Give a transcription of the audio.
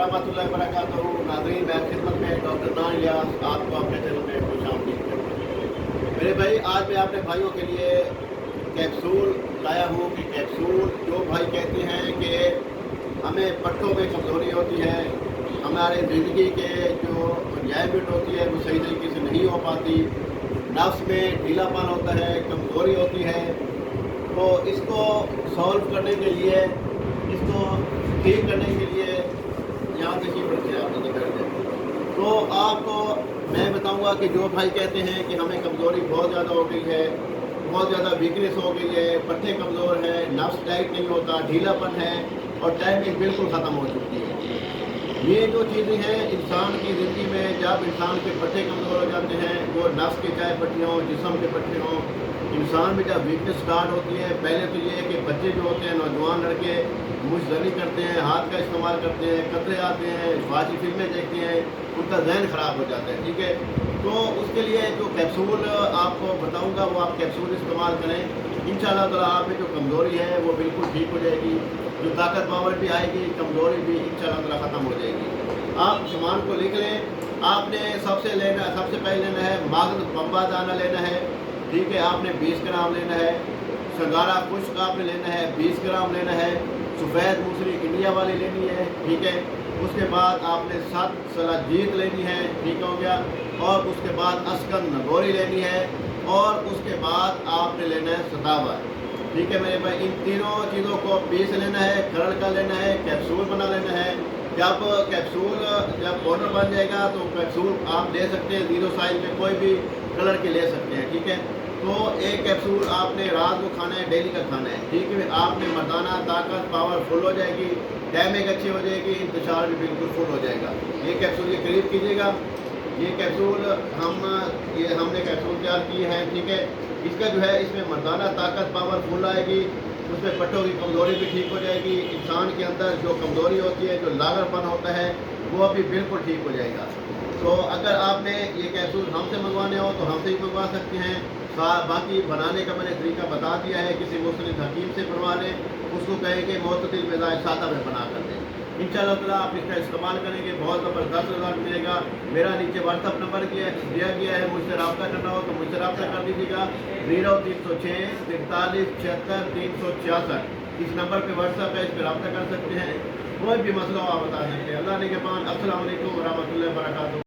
रहमतुल्लाहि व बरकातहू। नाज़रीन, मैं खिदमत में डॉक्टर नान इलियास आपको अपने चैनल में खुशामदीद करता हूँ। मेरे भाई, आज मैं अपने भाइयों के लिए कैप्सूल लाया हूँ कि कैप्सूल जो भाई कहते हैं कि हमें पट्टों में कमज़ोरी होती है, हमारे ज़िंदगी के जो एंजॉयमेंट होती है वो सही तरीके से नहीं हो पाती, नफ्स में ढीलापन होता है, कमज़ोरी होती है, तो इसको सॉल्व करने के लिए, इसको ठीक करने के लिए यहाँ तक बच्चे आप कर दें। तो आपको मैं बताऊंगा कि जो भाई कहते हैं कि हमें कमज़ोरी बहुत ज़्यादा हो गई है, बहुत ज़्यादा वीकनेस हो गई है, पट्टे कमज़ोर हैं, नफ्स टाइट नहीं होता, ढीलापन है और टाइमिंग बिल्कुल ख़त्म हो चुकी है। ये जो चीज़ें हैं इंसान की ज़िंदगी में, जब इंसान के पट्टे कमज़ोर हो जाते हैं, वो नफ्स के चाहे पट्टे हों, जिस्म के पट्टे हों, इंसान में जब वीकनेस स्टार्ट होती है, पहले तो ये है कि बच्चे जो होते हैं, नौजवान लड़के मुँहज़नी करते हैं, हाथ का इस्तेमाल करते हैं, कतरे आते हैं, फाजी फिल्में देखते हैं, उनका जहन ख़राब हो जाता है। ठीक है, तो उसके लिए जो कैप्सूल आपको बताऊंगा वो आप कैप्सूल इस्तेमाल करें। इंशाअल्लाह ताला आप में जो कमज़ोरी है वो बिल्कुल ठीक हो जाएगी, जो ताकत पावर भी आएगी, कमज़ोरी भी इंशाअल्लाह ताला ख़त्म हो जाएगी। आप सामान को लिख लें। आपने सबसे पहले लेना है मागद बम्बा दाना लेना है। ठीक है, आपने 20 ग्राम लेना है। संगारा खुश्क आपने लेना है, 20 ग्राम लेना है। सफ़ेद मूसली इंडिया वाली लेनी है। ठीक है, उसके बाद आपने 7 सलाजीत लेनी है। ठीक हो गया। और उसके बाद अस्कन नगोरी लेनी है और उसके बाद आपने लेना है सतावर। ठीक है मेरे भाई, इन तीनों चीज़ों को पीस लेना है, खरड़ का लेना है, कैप्सूल बना लेना है। जब पाउडर बन जाएगा तो कैप्सूल आप ले सकते हैं, 0 साइज में कोई भी कलर के ले सकते हैं। ठीक है, तो एक कैप्सूल आपने रात को खाना है, डेली का खाना है। ठीक है, आपने मर्दाना ताकत पावर फुल हो जाएगी, टाइमिंग अच्छी हो जाएगी, इंतजार भी बिल्कुल फुल हो जाएगा। ये कैप्सूल के करीब कीजिएगा। ये कैप्सूल हमने कैप्सूल तैयार की है। ठीक है, इसका जो है इसमें मर्दाना ताकत पावर फुल आएगी, उसमें पट्टों की कमज़ोरी भी ठीक हो जाएगी, इंसान के अंदर जो कमज़ोरी होती है, जो लागरपन होता है, वो भी बिल्कुल ठीक हो जाएगा। तो अगर आपने ये कैप्सूल हमसे मंगवाने हो तो हमसे ही मंगवा सकते हैं। बाकी बनाने का मैंने तरीका बता दिया है, किसी मुस्तलिम हकीम से बनवा लें, उसको कहेंगे मोतदिल मिज़ाज सादा में बना कर दें। इंशाअल्लाह ताला आप इसका इस्तेमाल करेंगे, बहुत ज़बरदस्त रिज़ल्ट मिलेगा। मेरा नीचे व्हाट्सअप नंबर दिया गया है, मुझसे रब्ता करना हो तो मुझसे रब्ता कर दीजिएगा। 0306 43 76 366 इस नंबर पे व्हाट्सअप है, इस पर रब्ता कर सकते हैं। कोई भी मसला हो आप बता सकते हैं। अल्लाह ने के पान। अस्सलाम वालेकुम व रहमतुल्लाहि व बरकातहू।